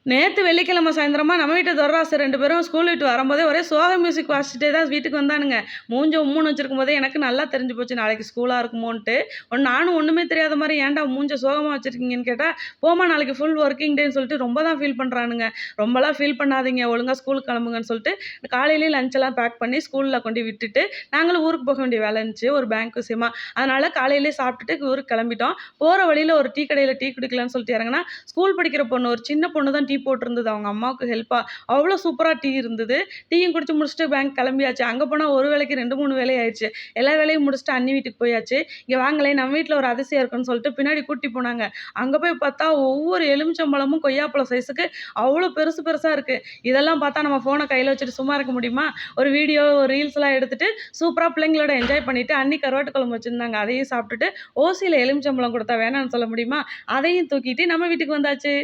நேத்து வெள்ளிக்கிழமை சாயந்தரமா நம்ம வீட்டு துர்ராசு 2 பேரும் ஸ்கூல் விட்டு வரும்போதே ஒரே சோக மியூசிக் வாசிச்சுட்டே தான் வீட்டுக்கு வந்தானுங்க. மூஞ்ச உம்முன்னு வச்சிருக்கும்போதே எனக்கு நல்லா தெரிஞ்சு போச்சு நாளைக்கு ஸ்கூலா இருக்குமோன்ட்டு. நானும் ஒண்ணுமே தெரியாத மாரி ஏன்டா மூஞ்ச சோகமா வச்சிருக்கீங்கன்னு கேட்டா, போம்மா நாளைக்கு ஃபுல் ஒர்க்கிங் டேன்னு சொல்லிட்டு ரொம்ப தான் ஃபீல் பண்றானுங்க. ரொம்பலாம் ஃபீல் பண்ணாதீங்க ஒழுங்கா ஸ்கூலுக்கு கிளம்புங்கன்னு சொல்லிட்டு, காலையிலேயே லஞ்ச் எல்லாம் பேக் பண்ணி ஸ்கூல்ல கொண்டு விட்டுட்டு, நாங்களும் ஊருக்கு போக வேண்டிய வேலை இருந்துச்சு ஒரு பேங்க் விஷயமா. அதனால காலையிலேயே சாப்பிட்டுட்டு ஊருக்கு கிளம்பிட்டோம். போற வழியில ஒரு டீ கடையில டீ குடிக்கலான்னு சொல்லிட்டு இறங்குனா, ஸ்கூல் படிக்கிற பொண்ணு ஒரு சின்ன பொண்ணு தான் டீ போட்டிருந்தது அவங்க அம்மாவுக்கு ஹெல்ப்பா. அவ்வளோ சூப்பரா டீ இருந்தது. டீயும் குடிச்சு முடிச்சுட்டு பேங்க் கிளம்பியாச்சு. அங்க போனா ஒரு வேளைக்கு 2, 3 வேலை ஆயிடுச்சு. எல்லா வேலையும் முடிச்சுட்டு அண்ணி வீட்டுக்கு போயாச்சு. இங்க வாங்களேன் நம்ம வீட்ல ஒரு அதிசயம் இருக்குன்னு சொல்லிட்டு பின்னாடி கூட்டி போனாங்க. அங்க போய் பார்த்தா ஒவ்வொரு எலுமிச்சம்பழமும் கொய்யாப்பழம் சைஸுக்கு அவ்வளோ பெருசு பெருசா இருக்கு. இதெல்லாம் பார்த்தா நம்ம ஃபோன கையில வச்சுட்டு சும்மா இருக்க முடியுமா? ஒரு வீடியோ, ஒரு ரீல்ஸ்லாம் எடுத்துட்டு சூப்பரா பிள்ளைங்களோட என்ஜாய் பண்ணிட்டு அண்ணி கருவாட்டு குழம்பு வச்சிருந்தாங்க. அதையும் சாப்பிட்டுட்டு ஓசியில எலுமிச்சம்பழம் குடுத்தா வேணான்னு சொல்ல முடியுமா? அதையும் தூக்கிட்டு நம்ம வீட்டுக்கு வந்தாச்சு.